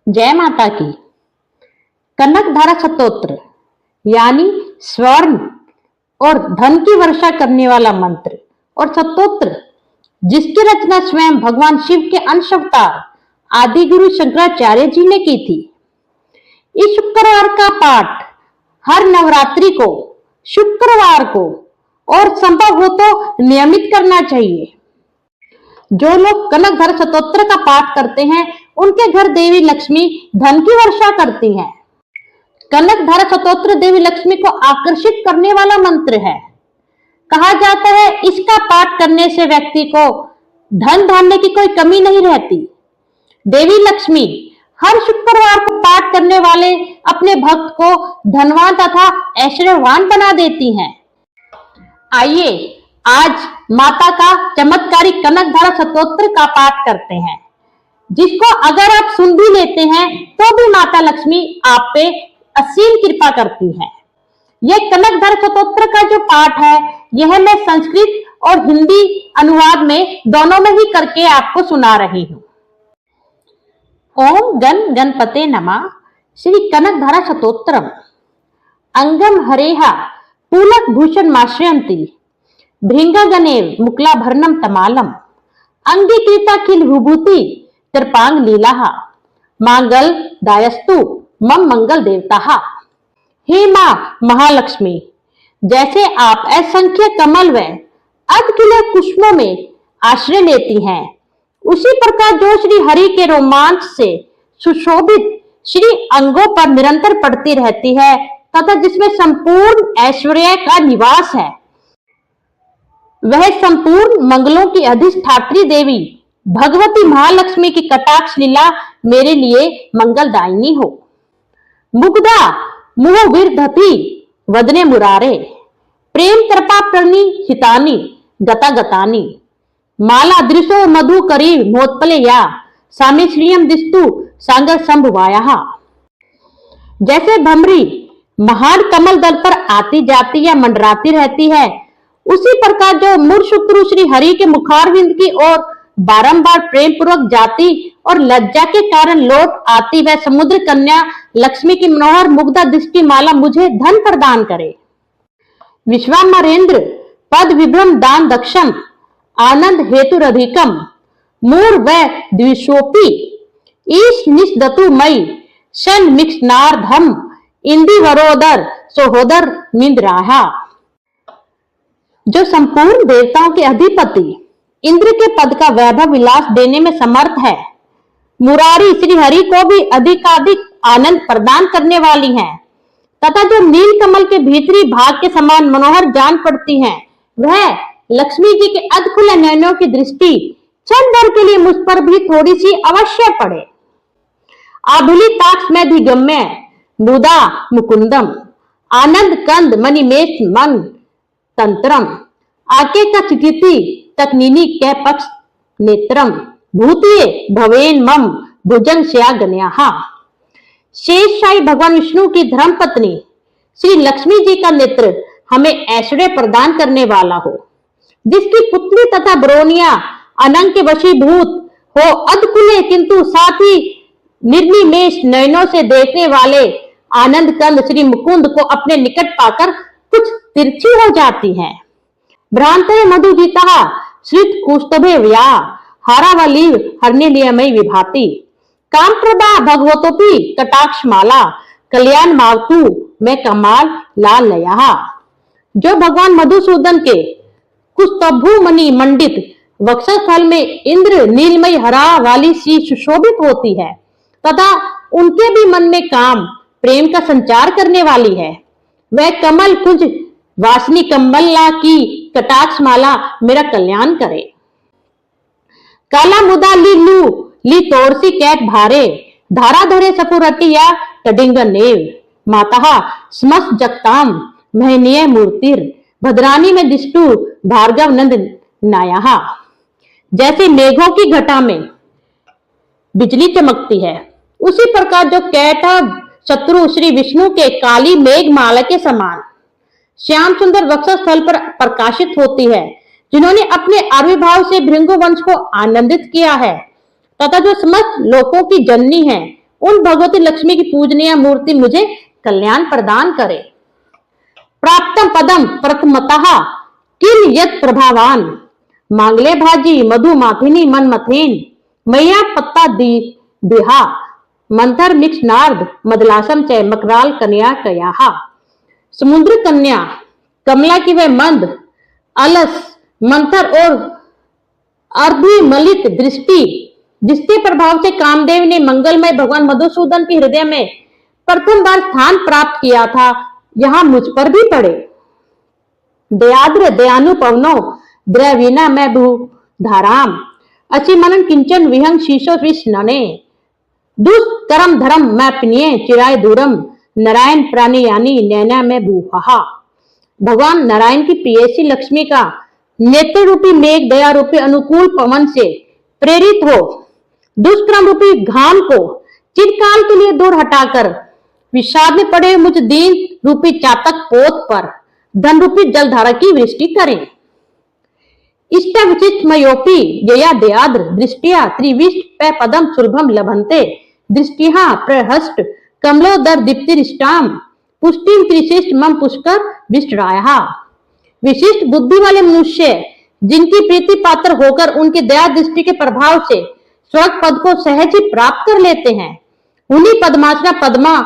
जय माता की। कनक धारा स्तोत्र यानी स्वर्ण और धन की वर्षा करने वाला मंत्र और स्तोत्र, जिसकी रचना स्वयं भगवान शिव के अंश अवतार आदि गुरु शंकराचार्य जी ने की थी। इस शुक्रवार का पाठ हर नवरात्रि को शुक्रवार को और संभव हो तो नियमित करना चाहिए। जो लोग कनक धारा स्तोत्र का पाठ करते हैं उनके घर देवी लक्ष्मी धन की वर्षा करती हैं। कनक धारा स्तोत्र देवी लक्ष्मी को आकर्षित करने वाला मंत्र है। कहा जाता है इसका पाठ करने से व्यक्ति को धन धान्य की कोई कमी नहीं रहती। देवी लक्ष्मी हर शुक्रवार को पाठ करने वाले अपने भक्त को धनवान तथा ऐश्वर्यवान बना देती हैं। आइए आज माता का चमत्कारी कनक धारा स्तोत्र का पाठ करते हैं, जिसको अगर आप सुन भी लेते हैं तो भी माता लक्ष्मी आप पे असीम कृपा करती है। यह कनक धारा स्तोत्र का जो पाठ है यह मैं संस्कृत और हिंदी अनुवाद में दोनों में ही करके आपको सुना रही हूँ। ओम गण गणपते नमः। श्री कनक धारा स्तोत्रम। अंगम हरेहा पुलक भूषण माश्रयन्ति भृंगगणेव मुक्लाभरणम तमालम अंगीकृता किल विभूति कृपांग लीलाहा मांगल दायस्तु मम मंगल देवता। हे मां महालक्ष्मी, जैसे आप असंख्य कमल व अधकिले पुष्पों में आश्रय लेती हैं, उसी प्रकार जो श्री हरि के रोमांच से सुशोभित श्री अंगों पर निरंतर पड़ती रहती है तथा जिसमें संपूर्ण ऐश्वर्य का निवास है, वह संपूर्ण मंगलों की अधिष्ठात्री देवी भगवती महालक्ष्मी की कटाक्ष लीला मेरे लिए मंगलदायिनी हो। मुग्धा मुह विरधति वदने मुरारे प्रेम कृपा प्रणी हितानी गता गतानी माला दृशो मधु करी मोत्पले या सामी श्रियम दिस्तु सांगर संभवाया। जैसे भमरी महान कमल दल पर आती जाती या मंडराती रहती है, उसी प्रकार जो मूर शुक्रु श्री हरि के मुखारविंद की ओर बारंबार प्रेम पूर्वक जाती और लज्जा के कारण लौट आती वह समुद्र कन्या लक्ष्मी की मनोहर मुग्धा दृष्टि माला मुझे धन प्रदान करे। विश्वामरेंद्र पद विभ्रम दान दक्षम आनंद हेतुरधिकम मूर व द्विशोपी ईश निष्दतु मई शन मिक्षनार्धम इंदी वरोदर सोहोदर मिंद्राहा। जो संपूर्ण देवताओं के अधिपति इंद्र के पद का वैभव विलास देने में समर्थ है, मुरारी श्री हरि को भी अधिकाधिक आनंद प्रदान करने वाली हैं, तथा जो नील कमल के भीतरी भाग के समान मनोहर जान पड़ती हैं, वह लक्ष्मी जी के अधखुले नयनों की दृष्टि क्षण भर के लिए मुझ पर भी थोड़ी सी अवश्य पड़े। आभुली ताक्ष में धिगम्य मुदा मुकुंदम आनंद कंद मणिमेश मन तंत्रम आके का चिकिति तकनीनी कै पक्ष नेत्रम भूतिये भवेन मम भुजंग श्या गण्याहा। शेषशाही भगवान विष्णु की धर्म पत्नी श्री लक्ष्मी जी का नेत्र हमें ऐश्वर्य प्रदान करने वाला हो, जिसकी पुतली तथा ब्रोनिया अनंग के वशीभूत हो अधकुले किंतु साथ ही निर्निमेष नयनों से देखने वाले आनंद कंद श्री मुकुंद को अपने निकट पाकर कुछ तिरछी हो जाती हैं। भ्रांते मधुजिता श्रित कुस्तभे व्या हारावली हरनिलयमय विभाति काम प्रदा भगवतोपि कटाक्ष माला कल्याण मावतु में कमाल लाल लया। जो भगवान मधुसूदन के कुस्तभु मणि मंडित वक्षस्थल में इंद्र नीलमय हरा वाली सी सुशोभित होती है तथा उनके भी मन में काम प्रेम का संचार करने वाली है, वह कमल कुंज वासनी कम्बला की कटाक्ष माला मेरा कल्याण करे। काला मुदा ली लू ली तोड़सी कैट भारे धारा धरे सपुरटिया कडिंग नेव माता स्मस जगताम महनीय मूर्तिर भद्रानी में दिष्टु भार्गव नंद नाया। जैसे मेघों की घटा में बिजली चमकती है, उसी प्रकार जो कैटभ शत्रु श्री विष्णु के काली मेघ माला के समान श्याम सुंदर वक्षस्थल पर प्रकाशित होती है, जिन्होंने अपने आविर्भाव से भृंगु वंश को आनंदित किया है तथा जो समस्त लोकों की जननी है, उन भगवती लक्ष्मी की पूजनीय मूर्ति मुझे कल्याण प्रदान करे। प्राप्तम पदम प्रथमतः किल यत प्रभावान मांगले भाजी मधु माथिनी मन मथेन मैया पत्ता दी बिहा मंथर मिक्स नार्द मदलासम च मकराल कन्या कयाहा। समुद्र कन्या कमला की वह मंद अलस मंथर और अर्धी मलित दृष्टि जिसके प्रभाव से कामदेव ने मंगलमय भगवान मधुसूदन के हृदय में प्रथम बार स्थान प्राप्त किया था, यहां मुझ पर भी पड़े। दयाद्र दयानु पवनो द्रवीना मैं भू धाराम अचिमनन किंचन विहंग शीशो विष्णने दुष्कर्म धर्म मैं पिनिये चिराय दूरम नारायण प्राणी यानी नैना में भूहा। भगवान नारायण की प्रियसी लक्ष्मी का नेत्र रूपी मेघ दया रूपी अनुकूल पवन से प्रेरित हो दुष्कर्म रूपी घाम को चिरकाल के लिए दूर हटाकर विषाद में पड़े मुझ दीन रूपी चातक पोत पर धन रूपी जलधारा की वृष्टि करें। इष्ट विशिष्ट मयोपी यया दयाद्र दृष्टिया त्रिविष्ट पदम सुलभम लभंते दृष्टिहा प्रहष्ट कमलोदर दीप्तिरिष्टाम पुष्टिम त्रिशिष्ट मम पुष्कर विष्टराया। विशिष्ट बुद्धि वाले मनुष्य जिनकी प्रीति पात्र होकर उनकी दया दृष्टि के प्रभाव से स्वर्ग पद को सहज ही प्राप्त कर लेते हैं, उन्हीं पद्मासना पद्मा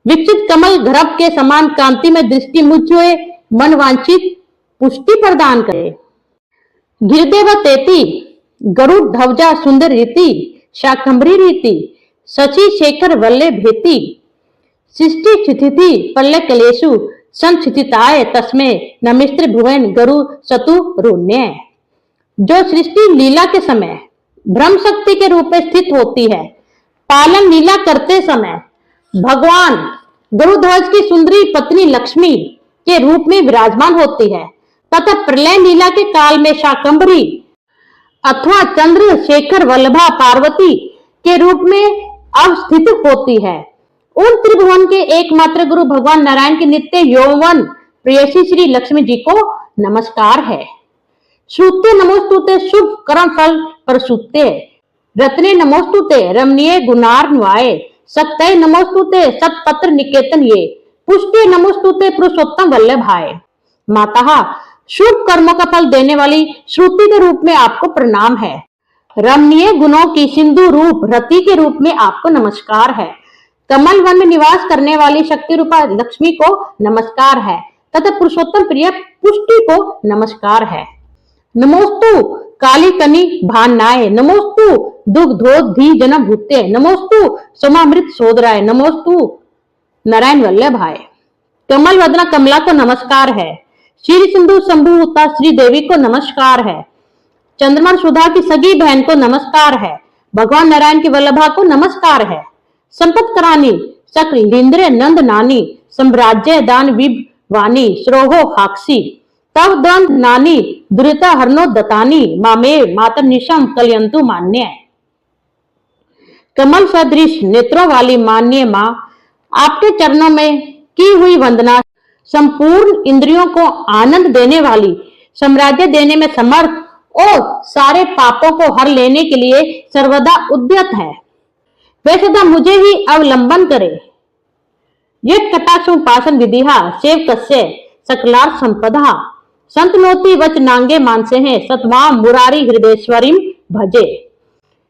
विकसित कमल गर्भ के समान कांति में दृष्टि मुझ हुए मन वांछित पुष्टि प्रदान करे। गिरदेव तेती गरुड़ ध्वजा सुंदर रीति शाकंभरी रीति शशि शेखर वल्ले भेति सृष्टि स्थिति पल्ले कलेशु संस्थिताय तस्मे नमिस्त्र भुवन गरु सतु रुण्य। जो सृष्टि लीला के समय ब्रह्म शक्ति के रूप में स्थित होती है, पालन लीला करते समय भगवान गरुध्वज की सुंदरी पत्नी लक्ष्मी के रूप में विराजमान होती है तथा प्रलय लीला के काल में शाकंभरी अथवा चंद्र शेखर वल्लभा पार्वती के रूप में अवस्थित होती है। उन त्रिभुवन के एकमात्र गुरु भगवान नारायण के नित्य यौवन प्रेयसी श्री लक्ष्मी जी को नमस्कार है। श्रुते नमोस्तुते शुभ कर्म फल प्रसूते रत्ने नमोस्तुते रमणीय गुणार्णवाय सत्य नमोस्तुते सतपत्र निकेतन ये पुष्टि नमोस्तुते पुरुषोत्तम वल्लभाय। माता शुभ कर्मों का फल देने वाली श्रुति के रूप में आपको प्रणाम है। रमणीय गुणों की सिंधु रूप रति के रूप में आपको नमस्कार है। कमल वन में निवास करने वाली शक्ति रूपा लक्ष्मी को नमस्कार है तथा पुरुषोत्तम प्रिय पुष्टि को नमस्कार है। नमोस्तु काली कनी भान्नाय नमोस्तु दुग्धोधी जन्म भूते नमोस्तु सोमामृत सोदराय नमोस्तु नारायण वल्लभाय। कमल वदना कमला को नमस्कार है। श्री सिंधु शंभुता श्री देवी को नमस्कार है। चंद्रमा सुधा की सगी बहन को नमस्कार है। भगवान नारायण की वल्लभा को नमस्कार है। संपत करानी सक्र लिंद्र नंद नानी साम्राज्य दान विवानी श्रोहो हाक्षी तव दंड नानी दुरिता हरनो दतानी मामे मातर निशम कलयंतु मान्य। कमल सदृश नेत्रों वाली मान्य माँ, आपके चरणों में की हुई वंदना संपूर्ण इंद्रियों को आनंद देने वाली, साम्राज्य देने में समर्थ और सारे पापों को हर लेने के लिए सर्वदा उद्यत है। वे सदा मुझे ही अवलंबन करे। ये कटाक्ष उपासन विधिहा सेव कस्य सकलार संपदा संत नोति वच नांगे मानसे हैं सतवाम मुरारी हृदयेश्वरीम भजे।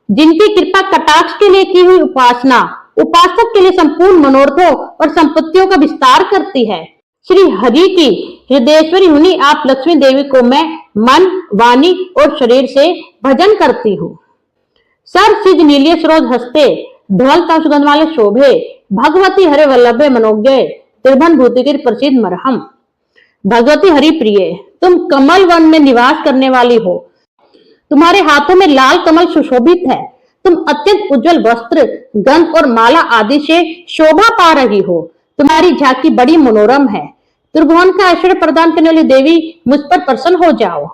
जिनकी कृपा कटाक्ष के लिए की हुई उपासना उपासक के लिए संपूर्ण मनोरथों और संपत्तियों का विस्तार करती है। श्री हरि की हृदयेश्वरी हुनी आप लक्ष्मी देवी को मैं मन वाणी और शरीर से भजन करती हूँ। सर सिज नीलिय सरोज हस्ते धवल तम सुगंध वाले शोभे भगवती हरे वल्लभे मनोज्ञ त्रिभुवन भूतिगिर प्रसिद्ध मरहम। भगवती हरि प्रिय, तुम कमल वन में निवास करने वाली हो। तुम्हारे हाथों में लाल कमल सुशोभित है। तुम अत्यंत उज्जवल वस्त्र गंध और माला आदि से शोभा पा रही हो। तुम्हारी झांकी बड़ी मनोरम है। त्रिभुवन का ऐश्वर्य प्रदान करने वाली देवी, मुझ पर प्रसन्न हो जाओ।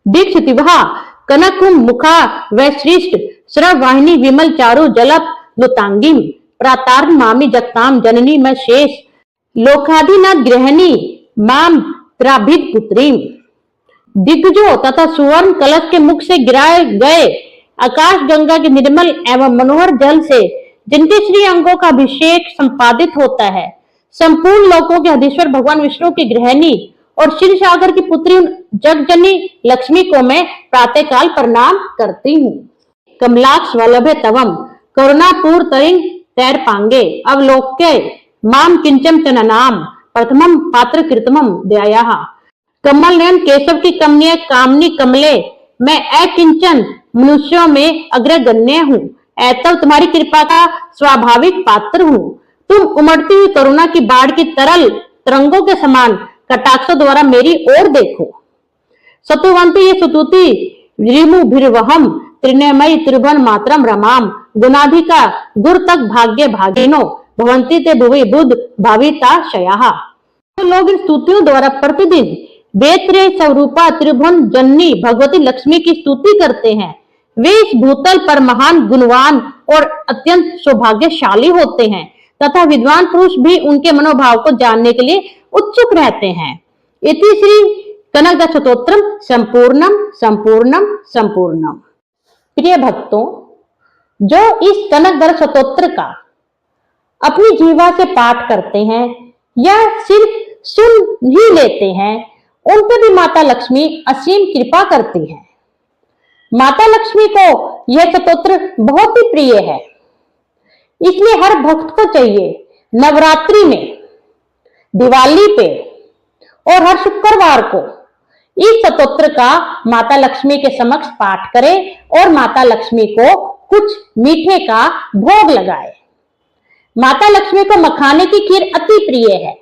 दीक्षितिभा कनक मुखा वैश्रिष्ट श्रव वाहिनी विमल चारु जलप लुतांगिम प्रातार मामी जगताम जननी में शेष लोकाधिनाथ गृहिणी माम त्राभिद पुत्रीम। दिग्गजों तथा सुवर्ण कलश के मुख से गिराए गए आकाश गंगा के निर्मल एवं मनोहर जल से जिनके श्री अंगों का अभिषेक संपादित होता है, संपूर्ण लोकों के अधीश्वर भगवान विष्णु की गृहिणी और क्षीर सागर की पुत्री जगजननी लक्ष्मी को मैं प्रातःकाल प्रणाम करती हूँ। कमलाक्ष वल्लभे तवम करुणापूर तरिंग तैर पांगे अवलोक्य माम किंचम चननाम प्रथमम पात्र कृतमम दयायाः। कमल नयन केशव की कमनीय कामनी कमले मैं अकिंचन मनुष्यों में अग्रगण्य हूँ, ऐतव तुम्हारी कृपा का स्वाभाविक पात्र हूँ। तुम उमड़ती हुई करुणा की बाढ़ की तरल तरंगों के समान कटाक्षों द्वारा मेरी ओर देखो। सतुवंती ये सुतुति रिमु भिर्वहम त्रिनयमयी त्रिभुवन मातरम रमाम गुणाधिका गुर तक भाग्य भागिनो भवंती ते भुवि बुध भाविता शयाः। तो लोग इन स्तुतियों द्वारा प्रतिदिन वेत्रे स्वरूपा त्रिभुवन जननी भगवती लक्ष्मी की स्तुति करते हैं। वे इस भूतल पर महान गुणवान और अत्यंत सौभाग्यशाली होते हैं तथा विद्वान पुरुष भी उनके मनोभाव को जानने के लिए उत्सुक रहते हैं। इति श्री कनकदास स्तोत्रम संपूर्णम संपूर्णम संपूर्णम। प्रिय भक्तों, जो इस कनकदास स्तोत्र का अपनी जीवा से पाठ करते हैं या सिर्फ सुन ही लेते हैं, उन पर भी माता लक्ष्मी असीम कृपा करती है। माता लक्ष्मी को यह स्तोत्र बहुत ही प्रिय है, इसलिए हर भक्त को चाहिए नवरात्रि में, दिवाली पे और हर शुक्रवार को इस स्तोत्र का माता लक्ष्मी के समक्ष पाठ करें और माता लक्ष्मी को कुछ मीठे का भोग लगाए। माता लक्ष्मी को मखाने की खीर अति प्रिय है।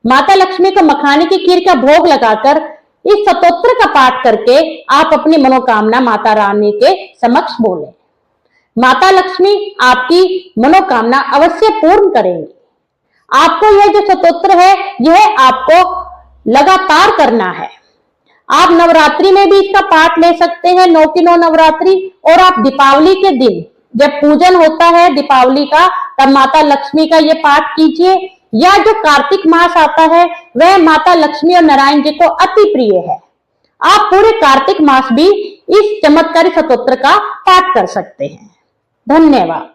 माता लक्ष्मी को मखाने की खीर का भोग लगाकर इस स्तोत्र का पाठ करके आप अपनी मनोकामना माता रानी के समक्ष बोलें। माता लक्ष्मी आपकी मनोकामना अवश्य पूर्ण करेंगी। आपको यह जो स्तोत्र है यह आपको लगातार करना है। आप नवरात्रि में भी इसका पाठ ले सकते हैं, 9 की 9 नवरात्रि, और आप दीपावली के दिन जब पूजन होता है दीपावली का, तब माता लक्ष्मी का ये पाठ कीजिए। या जो कार्तिक मास आता है वह माता लक्ष्मी और नारायण जी को अति प्रिय है। आप पूरे कार्तिक मास भी इस चमत्कारी स्तोत्र का पाठ कर सकते हैं। धन्यवाद।